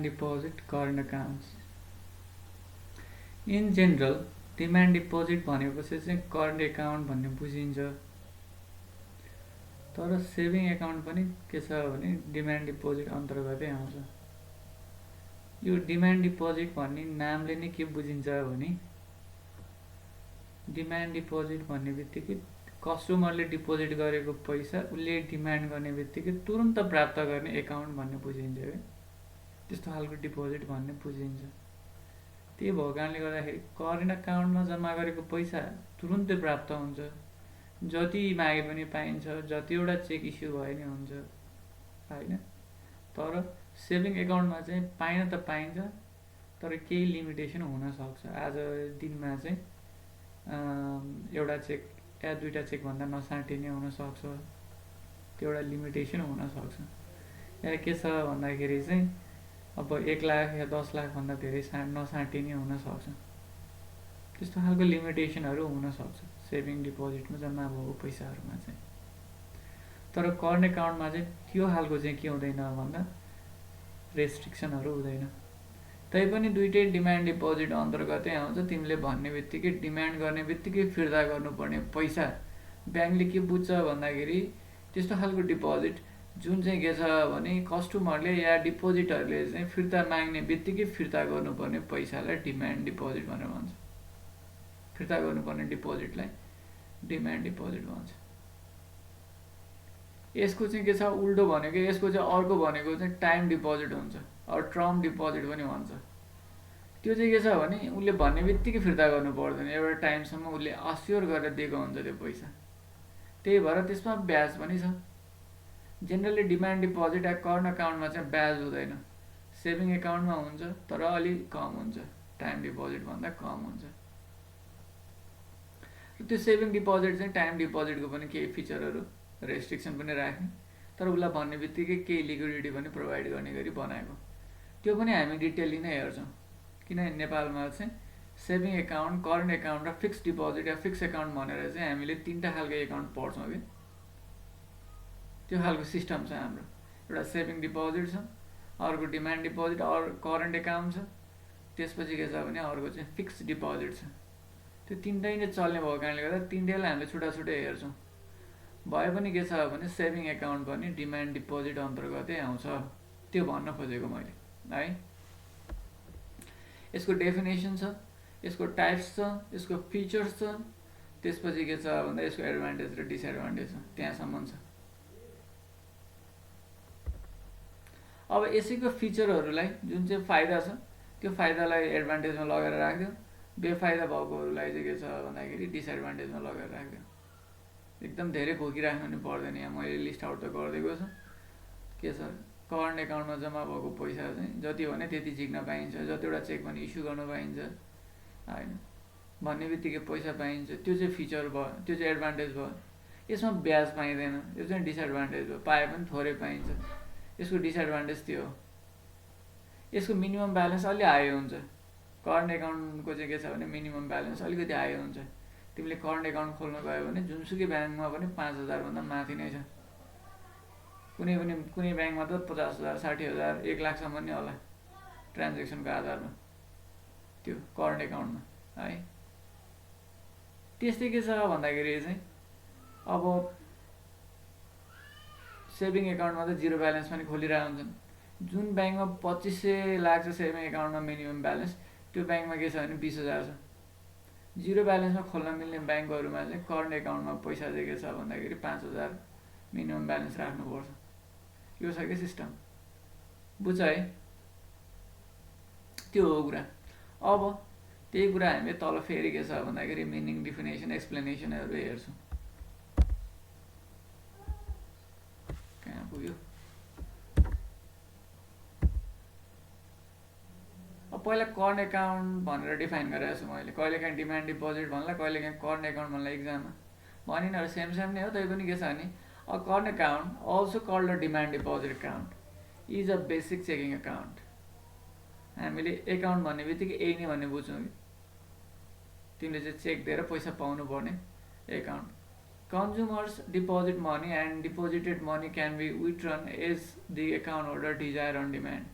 Demand deposit current accounts in general demand deposit भनेपछि चाहिँ current account भन्ने बुझिन्छ तर सेभिङ एकाउन्ट पनि के छ भने डिमान्ड डिपोजिट अन्तर्गतै आउँछ यो डिमान्ड डिपोजिट भन्ने नामले नै के बुझिन्छ भने डिमान्ड डिपोजिट भन्ने बित्तिकै कस्टमरले डिपोजिट गरेको पैसा उसले डिमान्ड गर्ने बित्तिकै तुरुन्त प्राप्त गर्ने एकाउन्ट भन्ने बुझिन्छ है त्यस्तो खालको डिपोजिट भन्ने बुझिन्छ त्यही भएको कारणले गर्दाखेरि करेन्ट अकाउन्टमा जम्मा गरेको पैसा तुरुन्तै प्राप्त हुन्छ जति मागे पनि पाइन्छ जतिवटा चेक इस्यु भए नि हुन्छ होइन तर सेभिङ एकाउन्टमा चाहिँ पाइन त पाइन्छ तर केही लिमिटेसन हुनसक्छ आज दिनमा चाहिँ एउटा चेक या दुईवटा चेकभन्दा नसाटिने हुनसक्छ त्यो एउटा लिमिटेसन हुनसक्छ या के छ भन्दाखेरि चाहिँ अब 1 लाख या 10 लाखभन्दा धेरै नसाटिने हुनसक्छ त्यस्तो खालको लिमिटेसनहरू हुनसक्छ सेभिङ डिपोजिटमा जम्मा भएको पैसाहरूमा चाहिँ तर करेन्ट एकाउन्टमा चाहिँ त्यो खालको चाहिँ के हुँदैन भन्दा रेस्ट्रिक्सनहरू हुँदैन तैपनि दुईटै डिमान्ड डिपोजिट अन्तर्गतै आउँछ तिमीले भन्ने बित्तिकै डिमान्ड गर्ने बित्तिकै फिर्ता गर्नुपर्ने पैसा ब्याङ्कले के बुझ्छ भन्दाखेरि त्यस्तो खालको डिपोजिट जुन चाहिँ के छ भने कस्टमरले या डिपोजिटरले चाहिँ फिर्ता माग्ने बित्तिकै फिर्ता गर्नुपर्ने पैसालाई डिमान्ड डिपोजिट भनेर भन्छ फिर्ता गर्नुपर्ने डिपोजिटलाई डिमान्ड डिपोजिट भन्छ यसको चाहिँ के छ उल्टो भनेको यसको चाहिँ अर्को भनेको चाहिँ टाइम डिपोजिट हुन्छ अरू टर्म डिपोजिट पनि भन्छ त्यो चाहिँ के छ भने उसले भन्ने बित्तिकै फिर्ता गर्नु पर्दैन एउटा टाइमसम्म उसले अस्योर गरेर दिएको हुन्छ त्यो पैसा त्यही भएर त्यसमा ब्याज पनि छ जेनरली डिमान्ड डिपोजिट या करेन्ट अकाउन्टमा चाहिँ ब्याज हुँदैन सेभिङ एकाउन्टमा हुन्छ तर अलिक कम हुन्छ टाइम डिपोजिट भन्दा कम हुन्छ त्यो सेभिङ डिपोजिट चाहिँ टाइम डिपोजिटको पनि केही फिचरहरू रेस्ट्रिक्सन पनि राख्ने तर उसलाई भन्ने बित्तिकै केही लिक्विडिटी पनि प्रोभाइड गर्ने गरी बनाएको त्यो पनि हामी डिटेली नै हेर्छौँ किनभने नेपालमा चाहिँ सेभिङ एकाउन्ट करेन्ट एकाउन्ट र फिक्स डिपोजिट या फिक्स एकाउन्ट भनेर चाहिँ हामीले 3टा खालको एकाउन्ट पढ्छौँ कि त्यो खालको सिस्टम छ हाम्रो एउटा सेभिङ डिपोजिट छ अर्को डिमान्ड डिपोजिट अरू करेन्ट एकाउन्ट छ त्यसपछि के छ भने अर्को चाहिँ फिक्स डिपोजिट छ त्यो 3टै नै चल्ने भएको कारणले गर्दा 3टैलाई हामीले छुट्टा छुट्टै हेर्छौँ भए पनि के छ भने सेभिङ एकाउन्ट पनि डिमान्ड डिपोजिट अन्तर्गतै आउँछ त्यो भन्न खोजेको मैले है यसको डेफिनेसन छ यसको टाइप्स छ यसको फिचर्स छ त्यसपछि के छ भन्दा यसको एडभान्टेज र डिसएडभान्टेज छ त्यहाँसम्म छ अब यसैको फिचरहरूलाई जुन चाहिँ फाइदा छ त्यो फाइदालाई एडभान्टेजमा लगेर राख्दियो बेफाइदा भएकोहरूलाई चाहिँ के छ भन्दाखेरि डिसएडभान्टेजमा लगेर राख्दियो एकदम धेरै घोकिराख्नु नि पर्दैन यहाँ मैले लिस्ट आउट त गरिदिएको छु के छ करेन्ट एकाउन्टमा जम्मा भएको पैसा चाहिँ जति भने त्यति झिक्न पाइन्छ जतिवटा चेक पनि इस्यु गर्न पाइन्छ होइन भन्ने बित्तिकै पैसा पाइन्छ त्यो चाहिँ फिचर भयो त्यो चाहिँ एडभान्टेज भयो यसमा ब्याज पाइँदैन यो चाहिँ डिसएडभान्टेज भयो पाए पनि थोरै पाइन्छ यसको डिसएडभान्टेज त्यो हो यसको मिनिमम ब्यालेन्स अलि हाई हुन्छ करेन्ट एकाउन्टको चाहिँ के छ भने मिनिमम ब्यालेन्स अलिकति हाई हुन्छ तिमीले करेन्ट एकाउन्ट खोल्न गयो भने जुनसुकै ब्याङ्कमा पनि 5,000 भन्दा माथि नै छ कुनै ब्याङ्कमा त 50,000 60,000 1 लाखसम्म नै होला ट्रान्जेक्सनको आधारमा त्यो करेन्ट एकाउन्टमा है त्यस्तै के छ भन्दाखेरि चाहिँ अब सेभिङ एकाउन्टमा त जिरो ब्यालेन्स पनि खोलिरहेको हुन्छन् जुन ब्याङ्कमा 2500 लाख छ सेभिङ एकाउन्टमा मिनिमम ब्यालेन्स त्यो ब्याङ्कमा के छ भने 20,000 छ जिरो ब्यालेन्समा खोल्न मिल्ने ब्याङ्कहरूमा चाहिँ करेन्ट एकाउन्टमा पैसा चाहिँ के छ भन्दाखेरि 5,000 मिनिमम ब्यालेन्स राख्नुपर्छ यो छ कि सिस्टम बुझ्छ है त्यो हो कुरा अब त्यही कुरा हामीले तल फेरि के छ भन्दाखेरि मिनिङ डिफिनेसन एक्सप्लेनेसनहरू हेर्छौँ कहाँ पुग्यो अब पहिला करेन्ट एकाउन्ट भनेर डिफाइन गरेको छु मैले कहिलेकाहीँ डिमान्ड डिपोजिट भन्ला कहिलेकाहीँ करेन्ट एकाउन्ट भन्ला एक्जाममा भनिनहरू सेम सेम नै हो तैपनि के छ भने a current account also called a demand deposit account is a basic checking account हामीले एकाउन्ट भन्ने बित्तिकै यही नै भन्ने बुझ्छौँ कि तिमीले चाहिँ चेक दिएर पैसा पाउनु पर्ने account Consumers deposit money and deposited money can be withdrawn as the account holder desire on demand.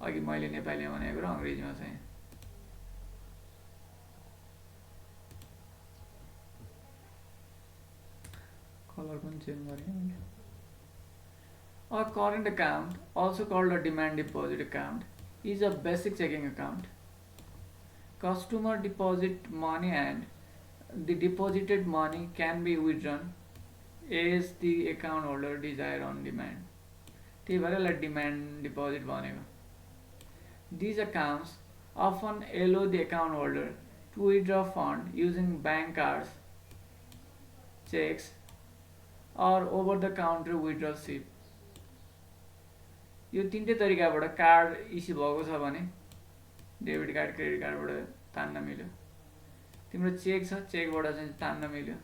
अघि मैले नेपालीमा भनेको र अङ्ग्रेजीमा चाहिँ कलर पनि चेन्ज गरेँ मैले। A current account, also called a demand deposit account, is a basic checking account. Customer deposit money and the deposited money can be withdrawn as the account holder desire on demand. त्यही भएर यसलाई demand deposit भनेको। These accounts often allow the account holder to withdraw fund using bank cards, checks, or over-the-counter withdrawal slip. यो तीनटै तरिकाबाट card issue भएको छ भने debit card credit कार्डबाट तान्न मिल्यो, तिम्रो चेक छ चेकबाट चाहिँ तान्न मिल्यो,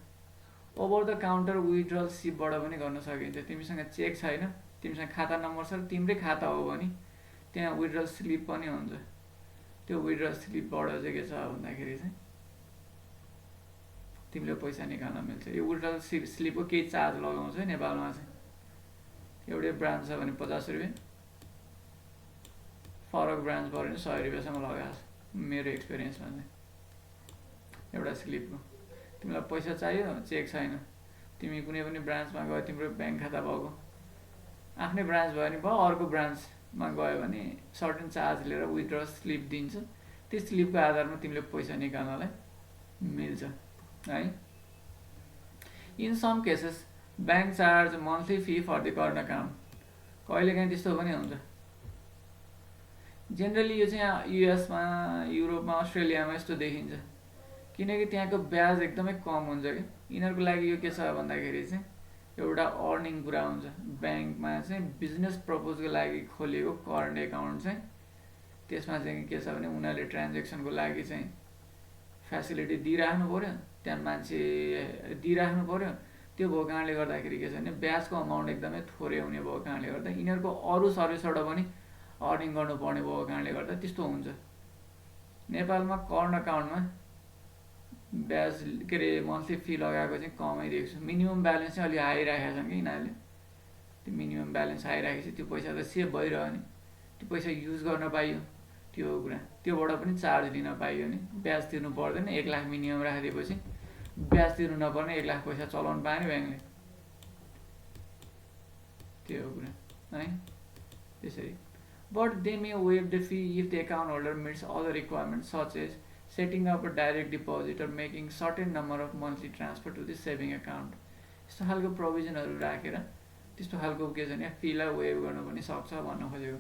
ओभर द काउन्टर विथड्रल स्लिपबाट पनि गर्न सकिन्छ। तिमीसँग चेक छैन, तिमीसँग खाता नम्बर छ, तिम्रै खाता हो भने त्यहाँ विथड्रल स्लिप पनि हुन्छ। त्यो विथड्रल स्लिपबाट चाहिँ के छ भन्दाखेरि चाहिँ तिमीले पैसा निकाल्न मिल्छ। यो विथड्रल स्लिपको केही चार्ज लगाउँछ नेपालमा चाहिँ, एउटै ब्रान्च छ भने 50 रुपियाँ, फरक ब्रान्च पऱ्यो भने 100 रुपियाँसम्म लगाएको छ मेरो एक्सपिरियन्समा चाहिँ। एउटा स्लिपको तिमीलाई पैसा चाहियो, चेक छैन, तिमी कुनै पनि ब्रान्चमा गयो, तिम्रो ब्याङ्क खाता भएको आफ्नै ब्रान्च भयो भने भयो, अर्को ब्रान्चमा गयो भने सर्टेन चार्ज लिएर विथड्र स्लिप दिन्छ। त्यो स्लिपको आधारमा तिमीले पैसा निकाल्नलाई मिल्छ है। In some cases bank charge monthly fee for the current account, कहिलेकाहीँ त्यस्तो पनि हुन्छ। जेनरली यो चाहिँ युएसमा, युरोपमा, अस्ट्रेलियामा यस्तो देखिन्छ, किनकि त्यहाँको ब्याज एकदमै कम हुन्छ कि। यिनीहरूको लागि यो के छ भन्दाखेरि चाहिँ एउटा अर्निङ कुरा हुन्छ। ब्याङ्कमा चाहिँ बिजनेस प्रपोजको लागि खोलिएको करेन्ट एकाउन्ट चाहिँ त्यसमा चाहिँ के छ भने उनीहरूले ट्रान्जेक्सनको लागि चाहिँ फेसिलिटी दिइराख्नु पऱ्यो, त्यहाँ मान्छे दिइराख्नु पऱ्यो। त्यो भएको कारणले गर्दाखेरि के छ भने ब्याजको अमाउन्ट एकदमै थोरै हुने भएको कारणले गर्दा यिनीहरूको अरू सर्भिसबाट पनि अर्निङ गर्नुपर्ने भएको कारणले गर्दा त्यस्तो हुन्छ। नेपालमा करन्ट अकाउन्टमा ब्याज के अरे मन्थली फी लगाएको चाहिँ कमै देख्छु। मिनिमम ब्यालेन्स चाहिँ अलि हाई राखेका छन् कि यिनीहरूले। त्यो मिनिमम ब्यालेन्स हाई राखेपछि त्यो पैसा त सेभ भइरह्यो नि, त्यो पैसा युज गर्न पाइयो, त्यो कुरा। त्योबाट पनि चार्ज लिन पाइयो नि, ब्याज तिर्नु पर्दैन। 1 लाख मिनिमम राखिदिएपछि ब्याज तिर्नु नपर्ने, 1 लाख पैसा चलाउनु पायो नि ब्याङ्कले, त्यो हो कुरा है। त्यसरी but they may waive the fee if the account holder meets other requirements such as setting up a direct deposit or making certain number of monthly transfer to the saving account। यस्तो खालको प्रोभिजनहरू राखेर त्यस्तो खालको के छ भने फीलाई wave गर्न पनि सक्छ भन्न खोजेको।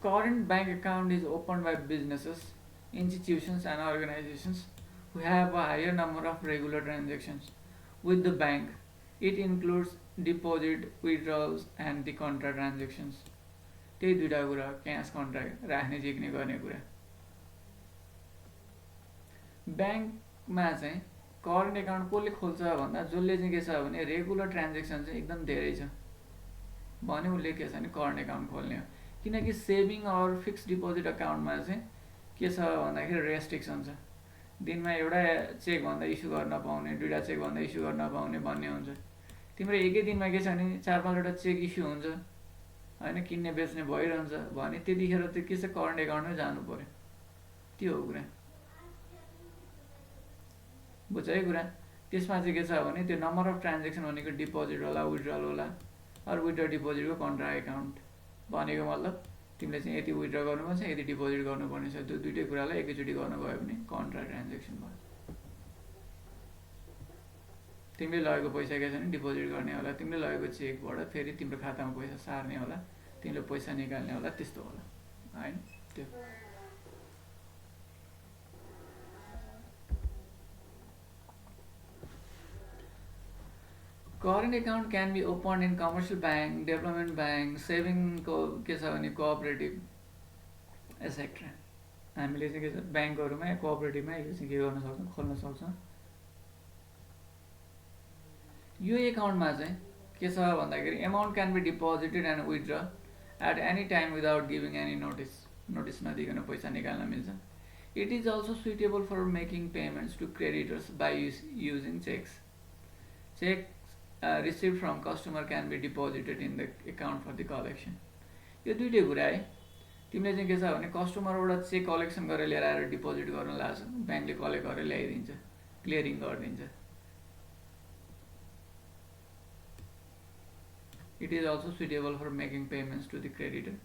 Current bank account is opened by businesses, institutions and organizations who have a higher number of regular transactions with the bank. It includes deposit, withdrawals and the contra transactions। त्यही दुईटा कुरा, क्यास कन्ट्र्याक्ट राख्ने झिक्ने गर्ने कुरा। ब्याङ्कमा चाहिँ current account कसले खोल्छ भन्दा जसले चाहिँ के छ भने रेगुलर ट्रान्जेक्सन चाहिँ एकदम धेरै छ भने उसले के छ भने करेन्ट एकाउन्ट खोल्ने हो। किनकि सेभिङ अर फिक्स डिपोजिट अकाउन्टमा चाहिँ के छ भन्दाखेरि रेस्ट्रिक्सन छ। दिनमा एउटा चेक भन्दा इस्यु गर्न पाउने, दुईटा चेक भन्दा इस्यु गर्न पाउने भन्ने हुन्छ। तिम्रो एकै दिनमा के छ भने 4-5वटा चेक इस्यु हुन्छ होइन, किन्ने बेच्ने भइरहन्छ भने त्यतिखेर चाहिँ के छ करेन्ट एकाउन्टमै जानु पर्यो। त्यो हो कुरा, बुझ्छ है कुरा। त्यसमा चाहिँ के छ भने त्यो नम्बर अफ ट्रान्जेक्सन भनेको डिपोजिट होला, विथड्रल होला, अरू विथड्र डिपोजिटको कन्ट्रा एकाउन्ट भनेको मतलब तिमीले चाहिँ यति विथड्र गर्नुपर्छ, यति डिपोजिट गर्नुपर्ने छ। त्यो दुइटै कुरालाई एकैचोटि गर्नुभयो भने कन्ट्रा ट्रान्जेक्सन भयो। तिमीले लगेको पैसा के छ भने डिपोजिट गर्ने होला, तिमीले लगेको चेकबाट फेरि तिम्रो खातामा पैसा सार्ने होला, तिमीले पैसा निकाल्ने होला, त्यस्तो होला होइन। त्यो current account can be open in commercial bank, development bank, सेभिङको के छ भने कोअपरेटिभ एसेट्रा। हामीले चाहिँ के छ ब्याङ्कहरूमा कोअपरेटिभमा यो चाहिँ के गर्न सक्छौँ, खोल्न सक्छौँ। यो एकाउन्टमा चाहिँ के छ भन्दाखेरि amount can be deposited and withdraw at any time without giving any notice, notice नदिकन पैसा निकाल्न मिल्छ। It is also suitable for making payments to creditors by using cheques. Cheque received from customer can be deposited in the account for the collection. यो दुईटै कुरा है। तिमीले चाहिँ के छ भने कस्टमरबाट चेक कलेक्सन गरेर लिएर आएर डिपोजिट गर्न लाग्छ, ब्याङ्कले कलेक्ट गरेर ल्याइदिन्छ, क्लियरिङ गरिदिन्छ। It is also suitable for making payments to the creditor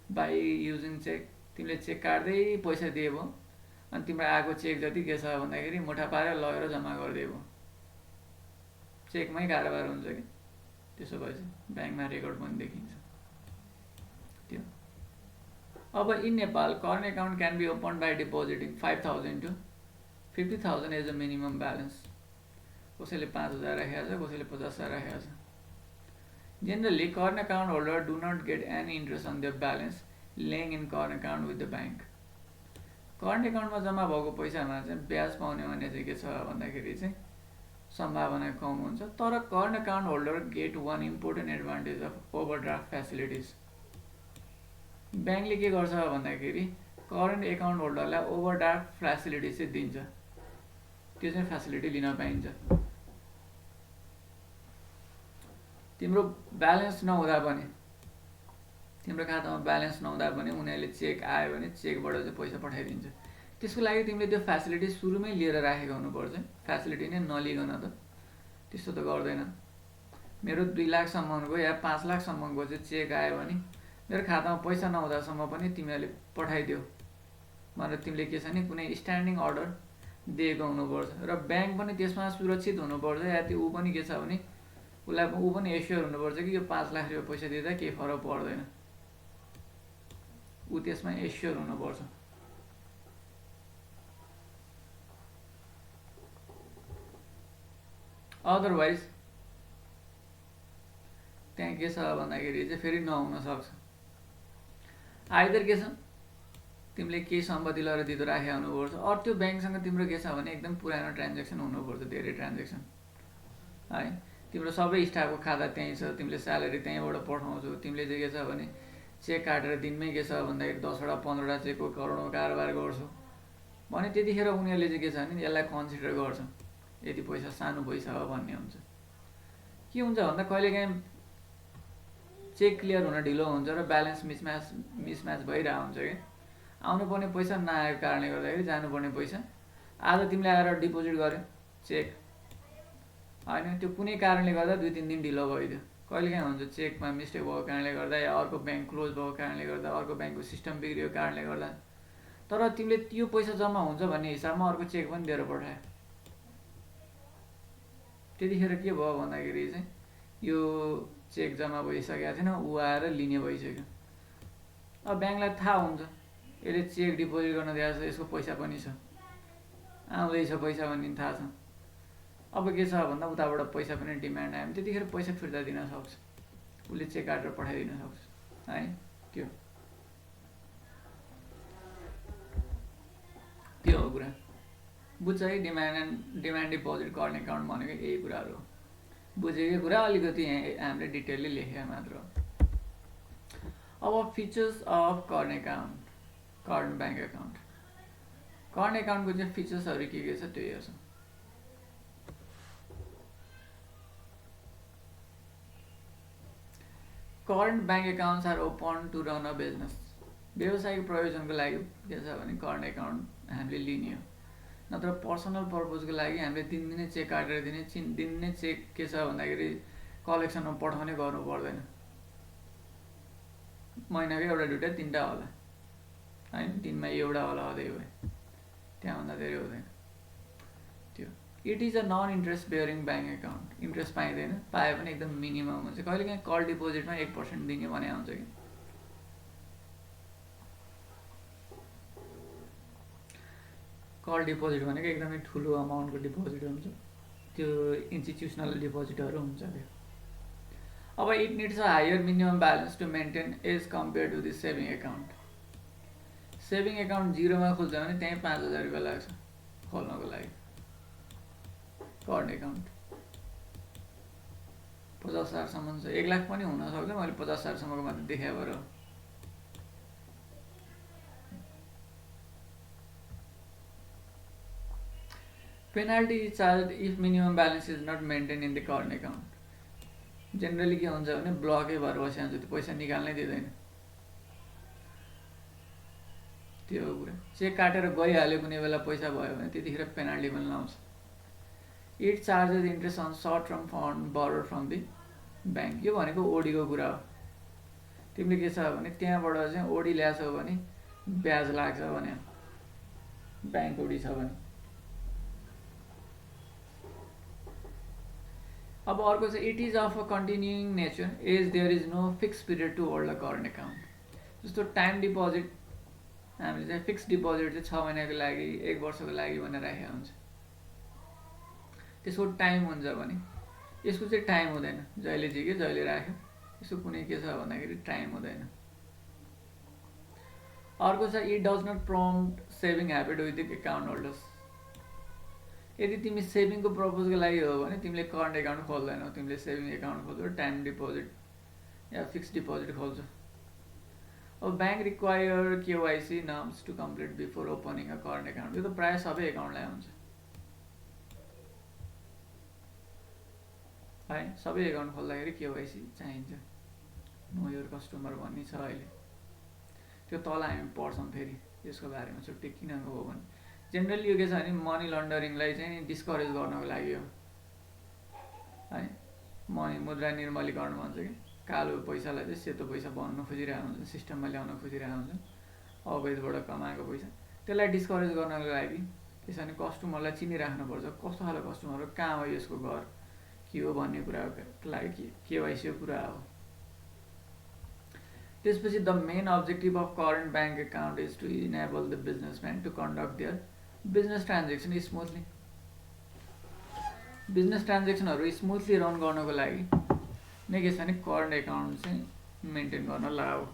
by using check. तिमीले चेक काट्दै पैसा दिए भयो अनि तिम्रो आएको चेक जति के छ भन्दाखेरि मुठा पारेर लगेर जम्मा गरिदिए भयो, चेकमै कारोबार हुन्छ कि। त्यसो भएपछि ब्याङ्कमा रेकर्ड पनि देखिन्छ त्यो। अब in Nepal current account can be opened by depositing 5,000 to 50,000 as a minimum balance. कसैले 5,000 राखेको छ, कसैले 50,000 राखेको छ। Generally, current account holder do not get any interest on their balance laying in current account with the bank. Current account मा जम्मा भएको पैसामा चाहिँ ब्याज पाउने भन्ने चाहिँ के छ भन्दाखेरि चाहिँ सम्भावना कम हुन्छ। तर current account holder get one important advantage of overdraft facilities. ब्याङ्कले के गर्छ भन्दाखेरि current account holderलाई overdraft facility चाहिँ दिन्छ, त्यो चाहिँ फ्यासिलिटी लिन पाइन्छ। तिम्रो ब्यालेन्स नहुँदा पनि, तिम्रो खातामा ब्यालेन्स नहुँदा पनि उनीहरूले चेक आयो भने चेकबाट चाहिँ पैसा पठाइदिन्छ। त्यसको लागि तिमीले त्यो फ्यासिलिटी सुरुमै लिएर राखेको हुनुपर्छ। फ्यासिलिटी नै नलिकन त त्यस्तो त गर्दैन। मेरो 2 लाखसम्मको या 5 लाखसम्मको चाहिँ चेक आयो भने मेरो खातामा पैसा नहुँदासम्म पनि तिमीहरूले पठाइदियो भनेर तिमीले के छ नि कुनै स्ट्यान्डिङ अर्डर दिएको हुनुपर्छ र ब्याङ्क पनि त्यसमा सुरक्षित हुनुपर्छ। या त्यो ऊ पनि के छ भने उसलाई ऊ पनि एस्योर हुनुपर्छ कि यो 5 लाख रुपियाँ पैसा दिँदा केही फरक पर्दैन, ऊ त्यसमा एस्योर हुनुपर्छ। अदरवाइज त्यहाँ के छ भन्दाखेरि चाहिँ फेरि नहुन सक्छ। आइदर के छ तिमीले केही सम्पत्ति लगेर दिँदो राखेको हुनुपर्छ, अरू त्यो ब्याङ्कसँग तिम्रो के छ भने एकदम पुरानो ट्रान्जेक्सन हुनुपर्छ, धेरै ट्रान्जेक्सन है। तिम्रो सबै स्टाफको खाता त्यहीँ छ, तिमीले स्यालेरी त्यहीँबाट पठाउँछौ, तिमीले चाहिँ के छ भने चेक काटेर दिनमै के छ भन्दाखेरि 10वटा 15वटा चेकको करोडौँ कारोबार गर्छौ भने त्यतिखेर उनीहरूले चाहिँ के छ भने यसलाई कन्सिडर गर्छ, यति पैसा सानो पैसा हो भन्ने हुन्छ। के हुन्छ भन्दा कहिलेकाहीँ चेक क्लियर हुन ढिलो हुन्छ र ब्यालेन्स मिसम्याच भइरहेको हुन्छ कि। आउनुपर्ने पैसा नआएको कारणले गर्दाखेरि जानुपर्ने पैसा आज तिमीले आएर डिपोजिट गर्यो चेक होइन, त्यो कुनै कारणले गर्दा 2-3 दिन ढिलो भइदियो। कहिलेकाहीँ हुन्छ चेकमा मिस्टेक भएको कारणले गर्दा या अर्को ब्याङ्क क्लोज भएको कारणले गर्दा, अर्को ब्याङ्कको सिस्टम बिग्रिएको कारणले गर्दा। तर तिमीले त्यो पैसा जम्मा हुन्छ भन्ने हिसाबमा अर्को चेक पनि दिएर पठायो, त्यतिखेर के भयो भन्दाखेरि चाहिँ यो चेक जम्मा भइसकेको थिएन, ऊ आएर लिने भइसक्यो। अब ब्याङ्कलाई थाहा हुन्छ यसले चेक डिपोजिट गर्न दिएको छ, यसको पैसा पनि छ, आउँदैछ पैसा भन्ने थाहा छ। अब के छ भन्दा उताबाट पैसा पनि डिमान्ड आयो भने त्यतिखेर पैसा फिर्ता दिन सक्छ, उसले चेक काटेर पठाइदिन सक्छ है। त्यो हो कुरा। बुझ्छ है, डिमान्ड डिपोजिट गर्ने एकाउन्ट भनेको यही कुराहरू हो। बुझेको कुरा अलिकति हामीले डिटेलली लेखेका मात्र हो। अब features of current account, current bank account. Current एकाउन्टको चाहिँ फिचर्सहरू के छ त्यो हेर्छौँ। Current bank accounts are open to run a business. व्यावसायिक प्रयोजनको लागि के छ भने करंट एकाउन्ट हामीले लिने हो, नत्र पर्सनल पर्पजको लागि हामीले दिनदिनै चेक काटेर दिनदिनै चेक के छ भन्दाखेरि कलेक्सनमा पठाउने गर्नु पर्दैन। महिनाको एउटा दुईटा तीनटा होला होइन, दिनमा एउटा होला अझै भयो, त्यहाँभन्दा धेरै हुँदैन त्यो। It is a non interest bearing bank account. Interest पाइँदैन, पाए पनि एकदम मिनिमम हुन्छ। कहिलेकाहीँ कल डिपोजिटमा 1% दिने भने आउँछ कि। कल डिपोजिट भनेको एकदमै ठुलो अमाउन्टको डिपोजिट हुन्छ, त्यो इन्स्टिट्युसनल डिपोजिटहरू हुन्छ त्यो। अब it needs a higher minimum balance to maintain as compare to the saving account. Saving account 0मा खोल्छ भने त्यहीँ 5,000 रुपियाँ लाग्छ खोल्नको लागि। करंट एकाउन्ट 50,000सम्म छ, 1 लाख पनि हुनसक्छ, मैले 50,000सम्मको मात्र देखाए भएर। Penalty is charged if minimum balance is not maintained in the current account. Generally के हुन्छ भने ब्लकै भएर बसेको हुन्छ, त्यो पैसा निकाल्नै दिँदैन। त्यो हो कुरा। चेक काटेर गइहाल्यो कुनै बेला पैसा भयो भने त्यतिखेर पेनाल्टी पनि लाउँछ। It charges interest on short term fund borrowed from the bank. यो भनेको ओडीको कुरा हो। तिमीले के छ भने त्यहाँबाट चाहिँ ओडी ल्याछौ भने ब्याज लाग्छ भने, ब्याङ्क ओडी छ भने। अब अर्को चाहिँ it is of a continuing nature as there is no fix period to hold a current account. जस्तो टाइम डिपोजिट हामीले चाहिँ फिक्स डिपोजिट चाहिँ 6 महिनाको लागि 1 वर्षको लागि भनेर राखेको हुन्छ, त्यसको टाइम हुन्छ भने यसको चाहिँ टाइम हुँदैन। जहिले झिक्यो जहिले राख्यो, यसको कुनै के छ भन्दाखेरि टाइम हुँदैन। अर्को छ it does not prompt saving habit with the account holders. यदि तिमी सेभिङको पर्पजको लागि हो भने तिमीले करेन्ट एकाउन्ट खोल्दैनौ, तिमीले सेभिङ एकाउन्ट खोल्छौ, टाइम डिपोजिट या फिक्स डिपोजिट खोल्छौ। अब bank require KYC norms to complete before opening a current account. यो त प्रायः सबै एकाउन्टलाई हुन्छ है, सबै एकाउन्ट खोल्दाखेरि केवाइसी चाहिन्छ। नो योर कस्टमर भन्ने छ अहिले, त्यो तल हामी पढ्छौँ फेरि यसको बारेमा छुट्टै किन हो भने। जेनरली यो के छ भने मनी लन्डरिङलाई चाहिँ डिस्करेज गर्नको लागि हो है। मुद्रा निर्मलीकरण भन्छ कि कालो पैसालाई चाहिँ सेतो पैसा बन्नु खोजिरहेको हुन्छ, सिस्टममा ल्याउन खोजिरहेको हुन्छ, अवैधबाट कमाएको पैसा। त्यसलाई डिस्करेज गर्नको लागि के छ भने कस्टमरलाई चिनिराख्नुपर्छ, कस्तो खालको कस्टमर हो, कहाँ हो यसको घर, के हो भन्ने कुराको लागि केवाइसी कुरा हो। त्यसपछि the main objective of current bank account is to enable the businessman to conduct their business transaction smoothly. Business ट्रान्जेक्सनहरू स्मुथली रन गर्नको लागि नै के छ भने करेन्ट एकाउन्ट चाहिँ मेन्टेन गर्न लाग्यो।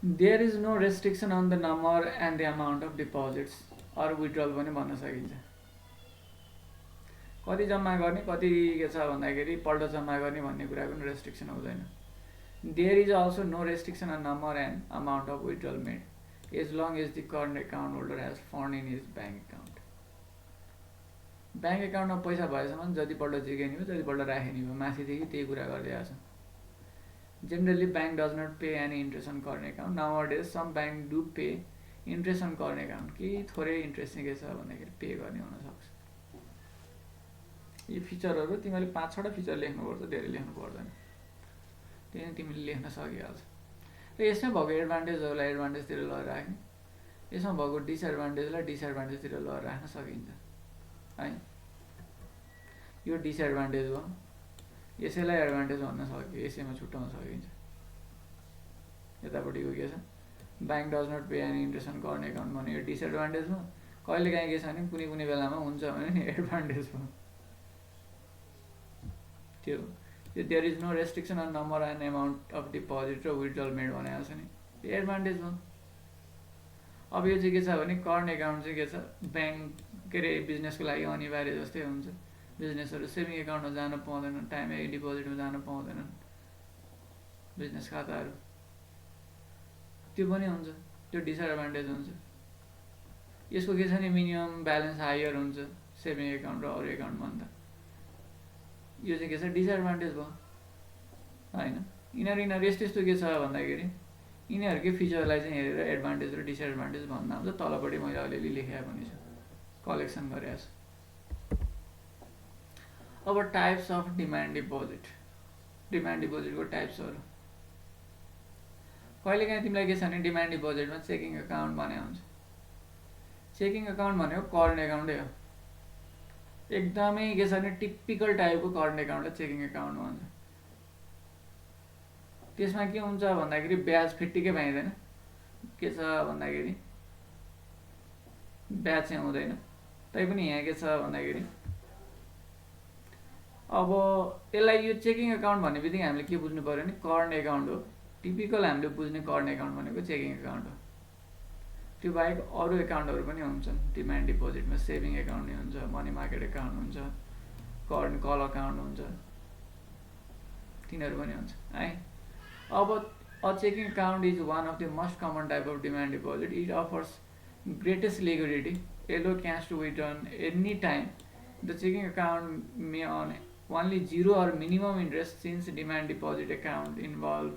There is no restriction on the number and the amount of deposits or withdrawal पनि भन्न सकिन्छ। कति जम्मा गर्ने, कति के छ भन्दाखेरि पल्ट जम्मा गर्ने भन्ने कुराको पनि रेस्ट्रिक्सन हुँदैन। There is also no restriction on number and amount of withdrawal made as long as the current account holder has fund in his bank account. Bank एकाउन्टमा पैसा भएसम्म जतिपल्ट झिके नि भयो, जतिपल्ट राखे नि भयो, माथिदेखि त्यही कुरा गरिदिएको छ। Generally, bank does not pay any interest on current account. Nowadays, some bank do pay interest on current account. कि थोरै इन्ट्रेस्ट चाहिँ के छ भन्दाखेरि पे गर्ने हुनसक्छ। यो फिचरहरू तिमीले 5-6 फिचर लेख्नुपर्छ, धेरै लेख्नु पर्दैन, त्यही तिमीले लेख्न सकिहाल्छ। र यसमा भएको एडभान्टेजहरूलाई एडभान्टेजतिर लगेर राख्ने, यसमा भएको डिसएडभान्टेजलाई डिसएडभान्टेजतिर लगेर राख्न सकिन्छ है। यो डिसएडभान्टेज हो, यसैलाई एडभान्टेज भन्न सक्यो, यसैमा छुट्याउन सकिन्छ। यतापट्टिको के छ bank does not pay any interest on current account भने यो डिसएडभान्टेज भयो। कहिले काहीँ के छ भने कुनै बेलामा हुन्छ भने नि एडभान्टेज भयो। त्यो there is no restriction on number and amount of deposit र विड्रल मेड भनेको छ नि, यो एडभान्टेज भयो। अब यो चाहिँ के छ भने करेन्ट एकाउन्ट चाहिँ के छ ब्याङ्क के अरे बिजनेसको लागि अनिवार्य जस्तै हुन्छ। बिजनेसहरू सेभिङ एकाउन्टमा जान पाउँदैनन्, टाइम डिपोजिटमा जान पाउँदैनन्, बिजनेस खाताहरू त्यो पनि हुन्छ, त्यो डिसएडभान्टेज हुन्छ। यसको के छ भने मिनिमम ब्यालेन्स हायर हुन्छ सेभिङ एकाउन्ट र अरू एकाउन्टभन्दा। यो चाहिँ के छ डिसएडभान्टेज भयो होइन। यिनीहरू यस्तो यस्तो के छ भन्दाखेरि यिनीहरूकै फिचरलाई चाहिँ हेरेर एडभान्टेज र डिसएडभान्टेज भन्दा हुन्छ। तलपट्टि मैले अलिअलि लेखेको पनि छु, कलेक्सन गरेको छु। अब types of demand deposit, demand डिपोजिटको टाइप्सहरू। कहिलेकाहीँ तिमीलाई के छ भने डिमान्ड डिपोजिटमा चेकिङ एकाउन्ट भनेको हुन्छ। चेकिङ एकाउन्ट भनेको करेन्ट एकाउन्टै हो, एकदमै के छ भने टिपिकल टाइपको करेन्ट एकाउन्टलाई चेकिङ एकाउन्ट भन्छ। त्यसमा के हुन्छ भन्दाखेरि ब्याज फिट्टिकै पाइँदैन। के छ भन्दाखेरि ब्याज चाहिँ हुँदैन। तैपनि यहाँ के छ भन्दाखेरि अब यसलाई यो चेकिङ एकाउन्ट भन्ने बित्तिकै हामीले के बुझ्नु पर्यो भने करेन्ट एकाउन्ट हो। टिपिकल हामीले बुझ्ने करेन्ट एकाउन्ट भनेको चेकिङ एकाउन्ट हो। त्यो बाहेक अरू एकाउन्टहरू पनि हुन्छन् डिमान्ड डिपोजिटमा। सेभिङ एकाउन्ट हुन्छ, मनी मार्केट एकाउन्ट हुन्छ, करेन्ट कल अकाउन्ट हुन्छ, तिनीहरू पनि हुन्छ है। अब A checking account is one of the most common type of demand deposit. It offers greatest liquidity, allow cash to return any time. The checking account may earn only zero or minimum interest since demand deposit account involve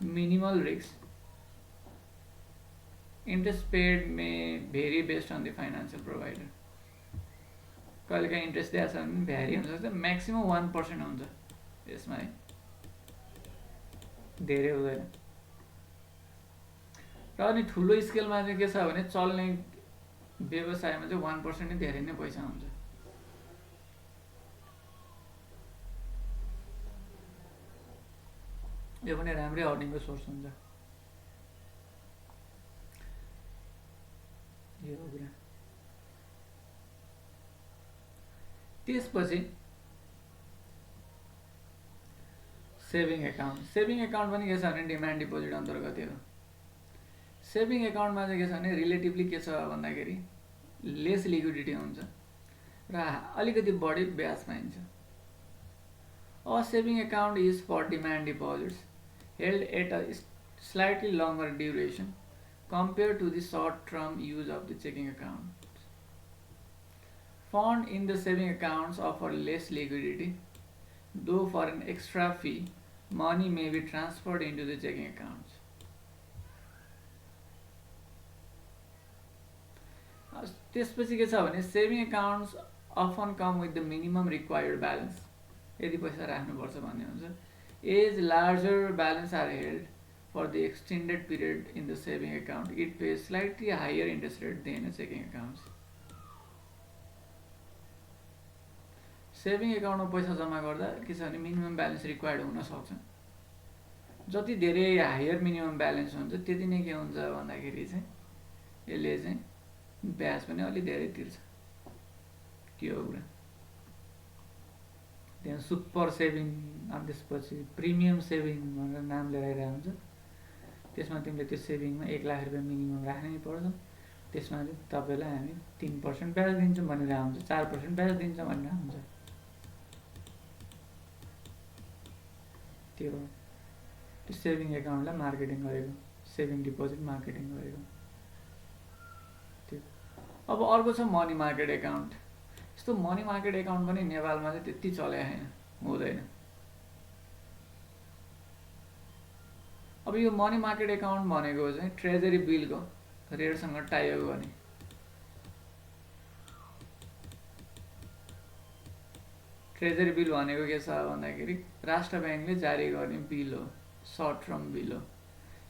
minimal risks. Interest paid may vary based on the financial provider. कहिलेकाहीँ interest दिएको छ भने भ्यारी हुनसक्छ, maximum 1% हुन्छ यसमा है, धेरै हुँदैन। र अनि ठुलो स्केलमा चाहिँ के छ भने चल्ने व्यवसायमा चाहिँ 1% नै धेरै नै पैसा हुन्छ। यो पनि राम्रै अर्निङको सोर्स हुन्छ। यो हो कुरा। त्यसपछि सेभिङ एकाउन्ट। सेभिङ एकाउन्ट पनि के छ भने डिमान्ड डिपोजिट अन्तर्गत हो। सेभिङ एकाउन्टमा चाहिँ के छ भने रिलेटिभली के छ भन्दाखेरि लेस लिक्विडिटी हुन्छ र अलिकति बढी ब्याज पाइन्छ। A saving account is for demand deposits held at a slightly longer duration compared to the short-term use of the checking account. Funds in the saving accounts offer less liquidity, though for an extra fee, money may be transferred into the checking accounts. त्यसपछि के छ भने saving accounts often come with the minimum required balance. यदि पैसा राख्नुपर्छ भन्ने हुन्छ। As larger balance are held for the extended period in the saving account, it pays slightly higher interest rate than a checking accounts. Saving एकाउन्टमा पैसा जम्मा गर्दा के छ भने मिनिमम ब्यालेन्स रिक्वायर्ड हुन सक्छ। जति धेरै हायर मिनिमम ब्यालेन्स हुन्छ त्यति नै के हुन्छ भन्दाखेरि चाहिँ यसले चाहिँ ब्याज पनि अलि धेरै तिर्छ। त्यो हो कुरा। त्यहाँ सुपर सेभिङ अनि त्यसपछि प्रिमियम सेभिङ भनेर नाम लिएर आइरहेको हुन्छ। त्यसमा तिमीले त्यो सेभिङमा 1 लाख रुपियाँ मिनिमम राख्नै पर्छ। त्यसमा चाहिँ तपाईँलाई हामी 3% ब्याज दिन्छौँ भनेर हुन्छ, 4% ब्याज दिन्छ भनेर हुन्छ। त्यो त्यो सेभिङ एकाउन्टलाई मार्केटिङ गरेको, सेभिङ डिपोजिट मार्केटिङ गरेको त्यो। अब अर्को छ मनी मार्केट एकाउन्ट। यस्तो मनी मार्केट एकाउन्ट पनि नेपालमा चाहिँ त्यति चलेको छैन, हुँदैन। अब यो मनी मार्केट एकाउन्ट भनेको चाहिँ ट्रेजरी बिलको रेटसँग टाइअप गर्ने। ट्रेजरी बिल भनेको के छ भन्दाखेरि राष्ट्र ब्याङ्कले जारी गर्ने बिल हो, सर्ट टर्म बिल हो।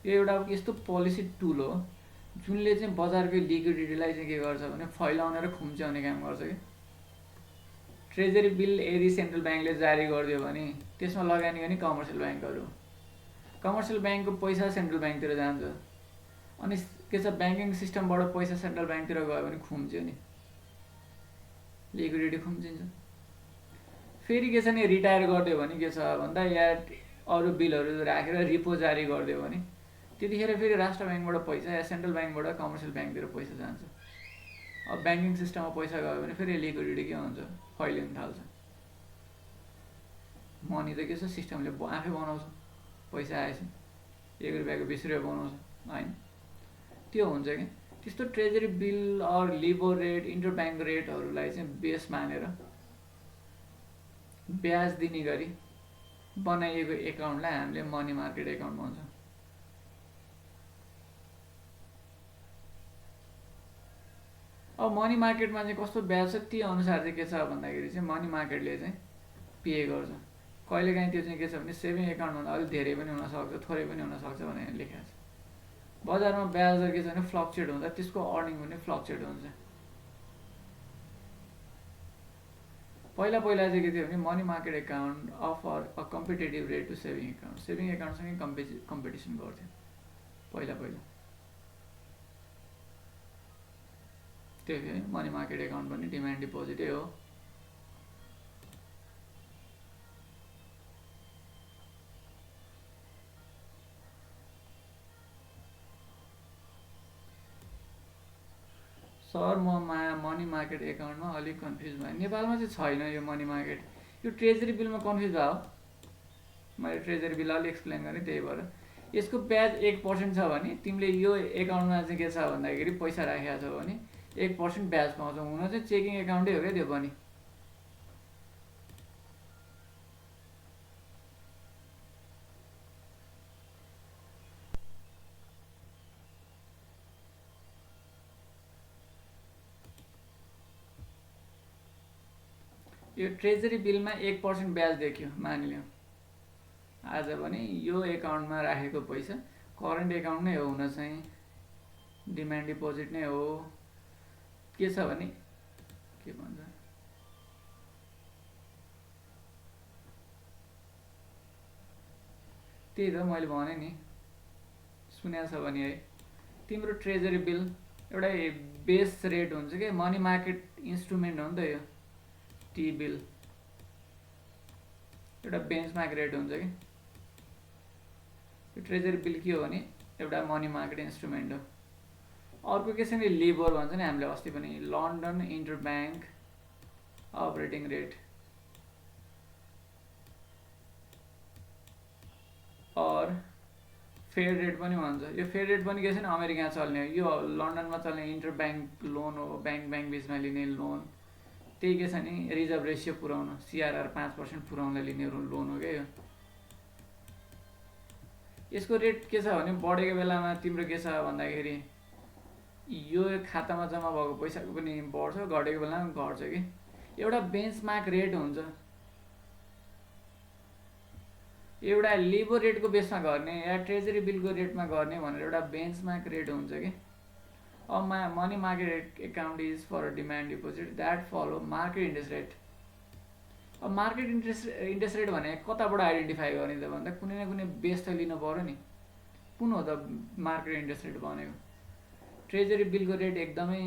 यो एउटा यस्तो पोलिसी टुल हो जुनले चाहिँ बजारको लिक्विडिटीलाई चाहिँ के गर्छ भने फैलाउने र खुम्च्याउने काम गर्छ कि। ट्रेजरी बिल यदि सेन्ट्रल ब्याङ्कले जारी गरिदियो भने त्यसमा लगानी गर्ने कमर्सियल ब्याङ्कहरू, कमर्सियल ब्याङ्कको पैसा सेन्ट्रल ब्याङ्कतिर जान्छ। अनि के छ ब्याङ्किङ सिस्टमबाट पैसा सेन्ट्रल ब्याङ्कतिर गयो भने खुम्च्यो नि, लिक्विडिटी खुम्चिन्छ। फेरि के छ नि रिटायर गरिदियो भने के छ भन्दा या अरू बिलहरू राखेर रिपो जारी गरिदियो भने त्यतिखेर फेरि राष्ट्र ब्याङ्कबाट पैसा या सेन्ट्रल ब्याङ्कबाट कमर्सियल ब्याङ्कतिर पैसा जान्छ। अब ब्याङ्किङ सिस्टममा पैसा गयो भने फेरि लिक्विडिटी के हुन्छ, फैलिन थाल्छ। मनी त के छ सिस्टमले आफै बनाउँछ, पैसा आएपछि 1 रुपियाँको 20 रुपियाँ बनाउँछ होइन, त्यो हुन्छ कि। त्यस्तो ट्रेजरी बिल अर लिबो रेट, इन्टर ब्याङ्क रेटहरूलाई चाहिँ बेस मानेर ब्याज दिने गरी बनाइएको एकाउन्टलाई हामीले मनी मार्केट एकाउन्ट भन्छौँ। अब मनी मार्केटमा चाहिँ कस्तो ब्याज छ त्यो अनुसार चाहिँ के छ भन्दाखेरि चाहिँ मनी मार्केटले चाहिँ पे गर्छ। कहिलेकाहीँ त्यो चाहिँ के छ भने सेभिङ एकाउन्टभन्दा अलिक धेरै पनि हुनसक्छ, थोरै पनि हुनसक्छ भनेर लेखेको छ। बजारमा ब्याज दर के छ भने फ्लक्चुएट हुँदा त्यसको अर्निङ पनि फ्लक्चुएट हुन्छ। पहिला चाहिँ के थियो भने money market account offer a competitive rate to saving account, saving एकाउन्टसँगै कम्पिटिसन गर्थ्यो पहिला। त्यो मनी मार्केट एकाउन्ट पनि डिमान्ड डिपोजिटै हो। सर म मनी मार्केट एकाउन्टमा अलिक कन्फ्युज भएँ। नेपालमा चाहिँ छैन यो मनी मार्केट। यो ट्रेजरी बिलमा कन्फ्युज भयो। मैले ट्रेजरी बिल अलि एक्सप्लेन गरेँ, त्यही भएर यसको ब्याज 1% छ भने तिमीले यो एकाउन्टमा चाहिँ के छ भन्दाखेरि पैसा राखेको छौ भने 1% ब्याज पाउँछौ। हुन चाहिँ चेकिङ एकाउन्टै हो क्या त्यो पनि। यो ट्रेजरी बिलमा 1% ब्याज देखियो मानिलिउँ आज भने यो एकाउन्टमा राखेको पैसा करेन्ट एकाउन्ट नै हो, हुन चाहिँ डिमान्ड डिपोजिट नै हो। के छ भने के भन्छ त्यही त मैले भने नि, सुनेको छ भने है तिम्रो ट्रेजरी बिल एउटा बेस रेट हुन्छ कि मनी मार्केट इन्स्ट्रुमेन्ट हो नि त यो टी बिल एउटा बेन्चमार्क रेट हुन्छ कि यो ट्रेजरी बिल के हो भने एउटा मनी मार्केट इन्स्ट्रुमेन्ट हो। अर्को के छ नि लिबोर भन्छ नि हामीले अस्ति पनि, लन्डन इन्टरब्याङ्क अपरेटिङ रेट और फेड रेट पनि भन्छ। यो फेड रेट पनि के छ नि अमेरिका चल्ने हो, यो लन्डनमा चल्ने इन्टरब्याङ्क लोन हो, ब्याङ्क बिचमा लिने लोन। त्यही के छ नि रिजर्भ रेसियो पुऱ्याउन, CRR 5% पुऱ्याउन लिने लोन हो क्या यो। यसको रेट के छ भने बढेको बेलामा तिम्रो के छ भन्दाखेरि यो खातामा जम्मा भएको पैसाको पनि बढ्छ, घटेको बेलामा घट्छ कि। एउटा बेन्चमार्क रेट हुन्छ, एउटा लिबोर रेटको बेसमा गर्ने या ट्रेजरी बिलको रेटमा गर्ने भनेर एउटा बेन्चमार्क रेट हुन्छ कि। अब money market account is for demand deposit that follow market interest rate. अब मार्केट इन्ट्रेस्ट रेट भने कताबाट आइडेन्टिफाई गर्ने त भन्दा कुनै न कुनै बेस त लिनु पऱ्यो नि, कुन हो त मार्केट इन्ट्रेस्ट रेट भनेको। ट्रेजरी बिलको रेट एकदमै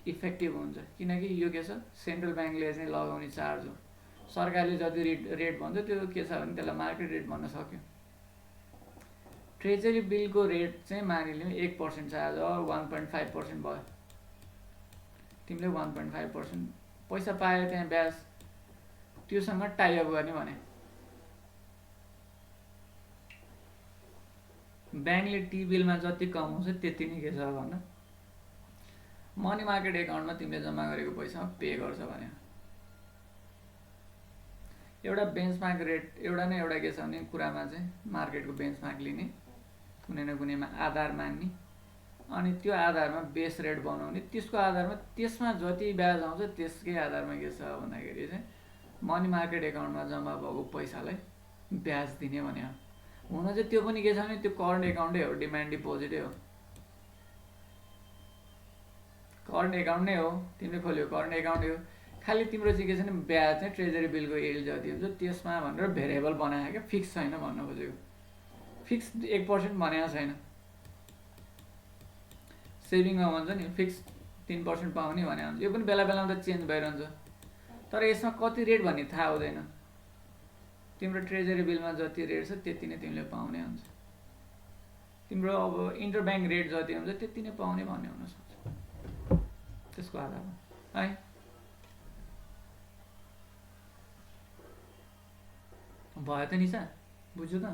इफेक्टिभ हुन्छ किनकि यो के छ सेन्ट्रल ब्याङ्कले चाहिँ लगाउने चार्ज हो। सरकारले जति रेट भन्छ त्यो के छ भने त्यसलाई मार्केट रेट भन्न सक्यो। ट्रेजरी बिलको रेट चाहिँ मानिलिउँ 1% छ आज, 1.5% भयो। तिमीले 1.5% पैसा पायो त्यहाँ ब्याज, त्योसँग टाइअप गर्ने भने ब्याङ्कले टी बिलमा जति कमाउँछ त्यति नै के छ भन्न मनी मार्केट एकाउन्टमा तिमीले जम्मा गरेको पैसा पे गर्छ भने। एउटा बेन्चमार्क रेट एउटा न एउटा के छ भने कुरामा चाहिँ मार्केटको बेन्चमार्क लिने, कुनै न कुनैमा आधार मान्ने, अनि त्यो आधारमा बेस रेट बनाउने, त्यसको आधारमा त्यसमा जति ब्याज आउँछ त्यसकै आधारमा के छ भन्दाखेरि चाहिँ मनी मार्केट एकाउन्टमा जम्मा भएको पैसालाई ब्याज दिने भने हो। हुन चाहिँ त्यो पनि के छ भने त्यो करेन्ट एकाउन्टै हो, डिमान्ड डिपोजिटै हो, करेन्ट एकाउन्ट नै हो। तिमीले खोल्यो करेन्ट एकाउन्टै हो, खालि तिम्रो चाहिँ के छ भने ब्याज चाहिँ ट्रेजरी बिलको यिल्ड जति हुन्छ त्यसमा भनेर भेरिएबल बनायो क्या, फिक्स छैन भन्न खोजेको। फिक्स 1% भनेको छैन। सेभिङमा भन्छ नि फिक्स 3% पाउने भने हुन्छ, यो पनि बेला बेलामा त चेन्ज भइरहन्छ, तर यसमा कति रेट भन्ने थाहा हुँदैन। तिम्रो ट्रेजरी बिलमा जति रेट छ त्यति नै तिमीले पाउने हुन्छ, तिम्रो अब इन्टरब्याङ्क रेट जति हुन्छ त्यति नै पाउने भन्ने हुनसक्छ त्यसको आधारमा है। भयो त निशा, बुझ्यो त?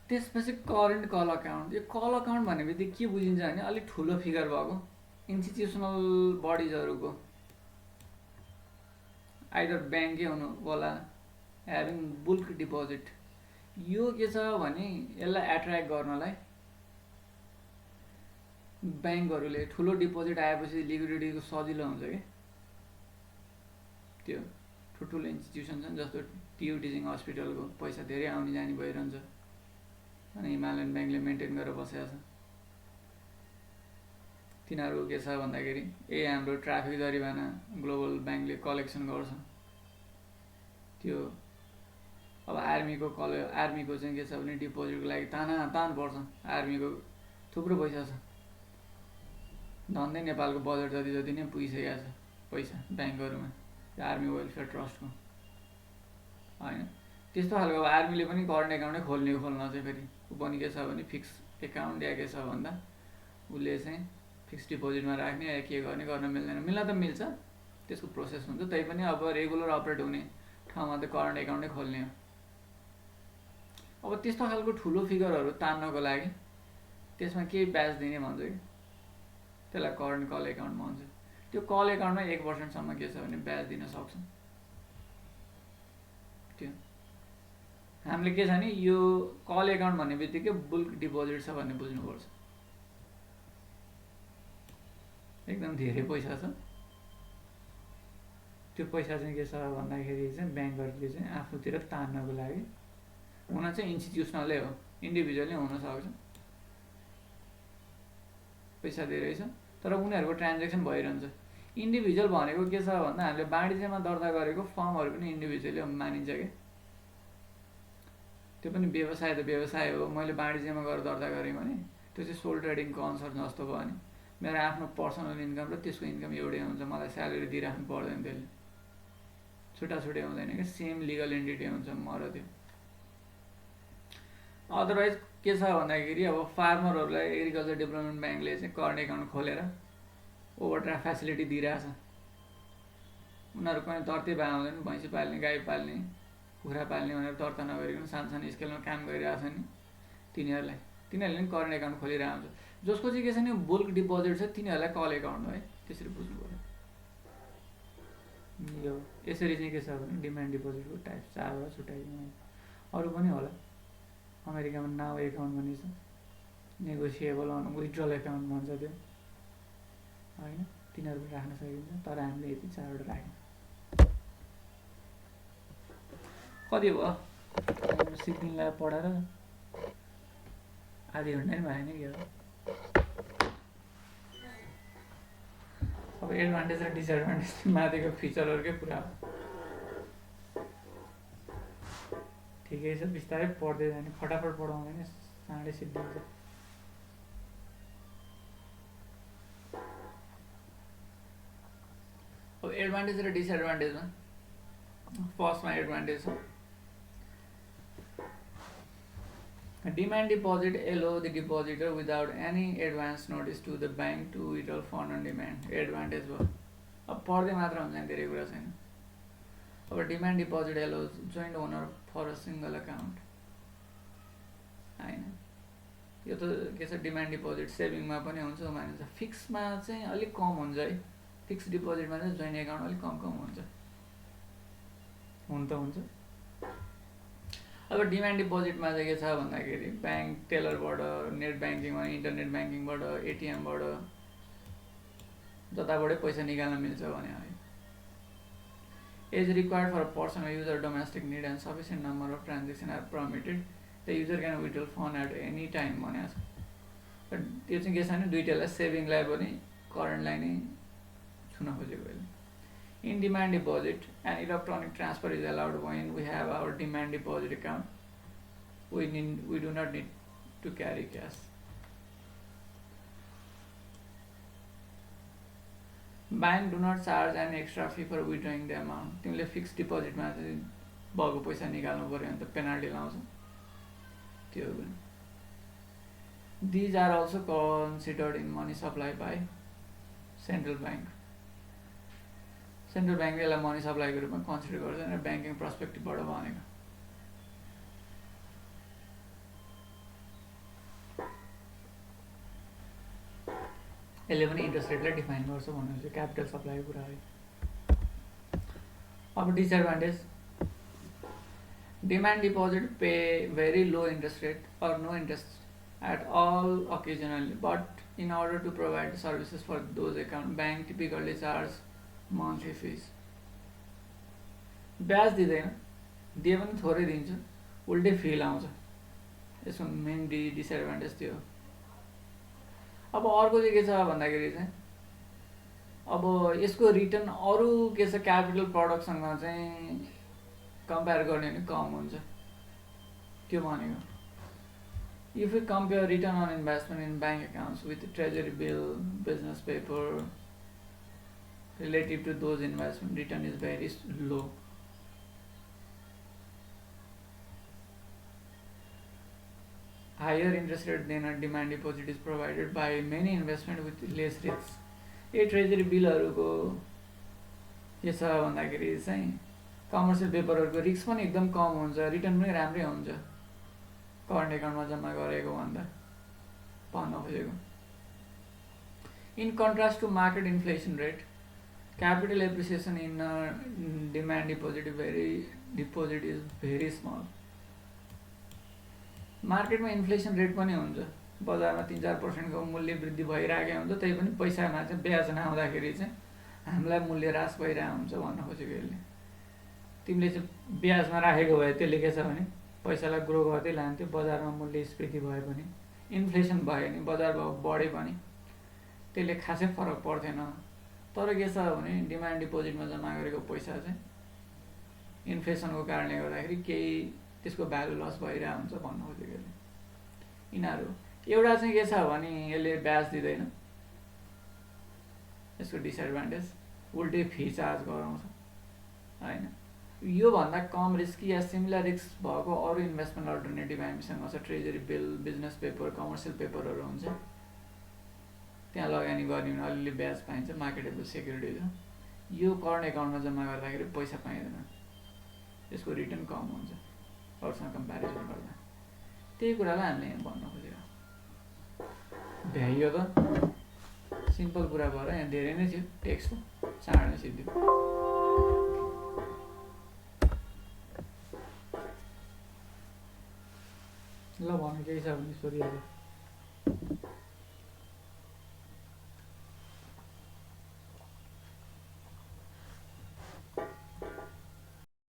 त्यसपछि करेन्ट कल अकाउन्ट। यो कल अकाउन्ट भन्ने बित्तिकै के बुझिन्छ भने अलिक ठुलो फिगर भएको इन्स्टिट्युसनल बडिजहरूको आइदर ब्याङ्कै हुनु होला ह्याभिङ बुल्क डिपोजिट। यो के छ भने यसलाई एट्र्याक्ट गर्नलाई ब्याङ्कहरूले ठुलो डिपोजिट आएपछि लिक्विडिटीको सजिलो हुन्छ कि। त्यो ठुल्ठुलो इन्स्टिट्युसन छन् जस्तो टियु टिचिङ हस्पिटलको पैसा धेरै आउने जाने भइरहन्छ, अनि हिमालयन ब्याङ्कले मेन्टेन गरेर बसेको छ। तिनीहरू के छ भन्दाखेरि हाम्रो ट्राफिक जरिवाना ग्लोबल ब्याङ्कले कलेक्सन गर्छ। त्यो अब आर्मीको चाहिँ के छ भने डिपोजिटको लागि तान पर्छ। आर्मीको थुप्रो पैसा छ, धन्दै नेपालको बजेट जति नै पुगिसकेको छ पैसा ब्याङ्कहरूमा, आर्मी वेलफेयर ट्रस्टको होइन। त्यस्तो खालको अब आर्मीले पनि करेन्ट एकाउन्टै खोल्न चाहिँ फेरि पनि के छ भने फिक्स एकाउन्ट या के छ भन्दा उसले चाहिँ फिक्स डिपोजिटमा राख्ने या के गर्ने गर्न मिल्दैन, मिल्न त मिल्छ, त्यसको प्रोसेस हुन्छ, तैपनि अब रेगुलर अपरेट हुने ठाउँमा त करेन्ट एकाउन्टै खोल्ने हो। अब त्यस्तो खालको ठुलो फिगरहरू तान्नको लागि त्यसमा केही ब्याज दिने भन्छ कि त्यसलाई करेन्ट कल एकाउन्ट भन्छ। त्यो कल एकाउन्टमा 1% के छ भने ब्याज दिन सक्छ। त्यो हामीले के छ नि, यो कल एकाउन्ट भन्ने बित्तिकै बुल्क डिपोजिट छ भन्ने बुझ्नुपर्छ। एकदम धेरै पैसा छ, त्यो पैसा चाहिँ के छ भन्दाखेरि चाहिँ ब्याङ्कहरूले चाहिँ आफूतिर तान्नको लागि, हुन चाहिँ इन्स्टिट्युसनलै हो, इन्डिभिजुअली हुनसक्छ, पैसा धेरै छ तर उनीहरूको ट्रान्जेक्सन भइरहन्छ। इन्डिभिजुअल भनेको के छ भन्दा हामीले वाणिज्यमा दर्ता गरेको फर्महरू पनि इन्डिभिजुअली मानिन्छ क्या। त्यो पनि व्यवसाय त व्यवसाय हो, मैले वाणिज्यमा गएर दर्ता गरेँ भने त्यो चाहिँ सोल ट्रेडिङ कन्सर्न जस्तो भयो नि, मेरो आफ्नो पर्सनल इन्कम र त्यसको इन्कम एउटै हुन्छ, मलाई स्यालेरी दिइराख्नु पर्दैन, त्यसले छुट्टाछुट्टै हुँदैन क्या, सेम लिगल एन्टिटी हुन्छ म र त्यो। अदरवाइज के छ भन्दाखेरि अब फार्मरहरूलाई एग्रिकल्चर डेभलपमेन्ट ब्याङ्कले चाहिँ करेन्ट एकाउन्ट खोलेर ओभरड्राफ्ट फेसिलिटी दिइरहेछ। उनीहरू कहीँ दर्तै भए हुँदैन, भैँसी पाल्ने, गाई पाल्ने, कुखुरा पाल्ने भनेर दर्ता नगरिकन सानो स्केलमा काम गरिरहेछ नि, तिनीहरूले पनि करेन्ट एकाउन्ट खोलिरहेको हुन्छ। जसको चाहिँ के छ नि बुल्क डिपोजिट छ तिनीहरूलाई कल एकाउन्ट हो है, त्यसरी बुझ्नु पर्यो। यो यसरी चाहिँ के छ भने डिमान्ड डिपोजिटको टाइप 4 छुट्याइदिनु, अरू पनि होला। अमेरिकामा नाउ एकाउन्ट भन्ने छ, नेगोसिएबल विथड्रल एकाउन्ट भन्छ त्यो होइन, तिनीहरू पनि राख्न सकिन्छ, तर हामीले यति 4वटा राख्यौँ। कति भयो सिक्दिनलाई पढाएर आधी घन्टा नि भएन कि हो। अब एडभान्टेज र डिसएडभान्टेज माथिको फिचरहरूकै कुरा हो। ठिकै छ, बिस्तारै पढ्दै जाने, फटाफट पढाउँदैन, चाँडै सिद्धिन्छ। अब एडभान्टेज र डिसएडभान्टेजमा फर्स्टमा एडभान्टेज छ, demand deposit allow the depositor without any advance notice to the bank to withdraw fund on demand. Advantage भयो। अब पढ्दै मात्र हुन्छ नि, धेरै कुरा छैन। अब demand deposit allows joint owner for a single account होइन, यो त के छ डिमान्ड डिपोजिट सेभिङमा पनि हुन्छ मानिन्छ, फिक्समा चाहिँ अलिक कम हुन्छ है, फिक्स डिपोजिटमा चाहिँ जोइन्ट एकाउन्ट अलिक कम हुन्छ, हुन त हुन्छ। अब डिमान्ड डिपोजिटमा चाहिँ के छ भन्दाखेरि ब्याङ्क टेलरबाट, नेट ब्याङ्किङमा, इन्टरनेट ब्याङ्किङबाट, एटिएमबाट जताबाटै पैसा निकाल्न मिल्छ भने है। As required for a person user domestic need and sufficient number of transaction are permitted the user can withdrawal fund at any time भनेको छ। त्यो चाहिँ के छ भने दुइटालाई, सेभिङलाई पनि करेन्टलाई नै छुन खोजेको अहिले। In demand deposit, an electronic transfer is allowed when we have our demand deposit account. We do not need to carry cash. Bank do not charge an extra fee for withdrawing the amount. तिमीले fix डिपोजिटमा चाहिँ भएको पैसा निकाल्नु पर्यो भने त penalty लाउँछ, त्यो पनि। These are also considered in money supply by central bank. Central ब्याङ्कले यसलाई मनी सप्लाईको रूपमा कन्सिडर गर्छ र ब्याङ्किङ पर्सपेक्टिभबाट भनेको। यसले पनि इन्ट्रेस्ट रेटलाई डिफाइन गर्छ भनेपछि क्यापिटल सप्लाईको कुरा है। अब disadvantage, demand deposit pay very low interest rate or no interest at all occasionally, but in order to provide services for those accounts, bank typically charge monthly fees. ब्याज दिँदैन, दिए पनि थोरै दिन्छ, उल्टै फी लाउँछ, यसको मेन डिसएडभान्टेज त्यो हो। अब अर्को चाहिँ के छ भन्दाखेरि चाहिँ अब यसको रिटर्न अरू के छ क्यापिटल प्रडक्टसँग चाहिँ कम्पेयर गर्ने भने कम हुन्छ, त्यो भनेको। If we compare return on investment in bank accounts with treasury bill, business paper, relative to those investment, return is very low. higher interest rate than a demand deposit is provided by many investment with less risks. यो treasury बिलहरूको के छ भन्दाखेरि चाहिँ commercial पेपरहरूको risk पनि एकदम कम हुन्छ, return पनि राम्रै हुन्छ करेन्ट एकाउन्टमा जम्मा गरेको भन्दा भन्न खोजेको। In contrast to market inflation rate, capital appreciation in demand deposit is very small. मार्केटमा इन्फ्लेसन रेट पनि हुन्छ, बजारमा 3-4% को मूल्य वृद्धि भइरहेको हुन्छ, त्यही पनि पैसामा चाहिँ ब्याज नआउँदाखेरि चाहिँ हामीलाई मूल्य ह्रास भइरहेको हुन्छ भन्न खोजेको। यसले तिमीले चाहिँ ब्याजमा राखेको भए त्यसले के छ भने पैसालाई ग्रो गर्दै लान्थ्यो, बजारमा मूल्य स्फीति भए पनि इन्फ्लेसन भयो नि बजार भाव बढे पनि त्यसले खासै फरक पर्दैन। तर के छ भने डिमान्ड डिपोजिटमा जम्मा गरेको पैसा चाहिँ इन्फ्लेसनको कारणले गर्दाखेरि केही त्यसको भ्यालु लस भइरहेको हुन्छ भन्न खोजेको। यिनीहरू एउटा चाहिँ के छ भने यसले ब्याज दिँदैन, यसको डिसएडभान्टेज उल्टै फी चार्ज गराउँछ हैन। यो भन्दा कम रिस्की या सिमिलर रिस्क भएको अरू इन्भेस्टमेन्ट अल्टरनेटिभ हामीसँग छ। Treasury bill, business paper, commercial पेपरहरू हुन्छ, त्यहाँ लगानी गर्ने भने अलिअलि ब्याज पाइन्छ, मार्केटेबल सेक्युरिटिज हो। यो करेन्ट एकाउन्टमा जम्मा गर्दाखेरि पैसा पाइँदैन, यसको रिटर्न कम हुन्छ अरूसँग कम्पेरिजन गर्दा। त्यही कुरालाई हामीले यहाँ भन्न खोजेको। भ्याइयो त सिम्पल कुरा भएर यहाँ धेरै नै थियो टेक्स्ट, चाँडै सिद्धि। ल भन्नु केही छ भने सोधिहाल्नु।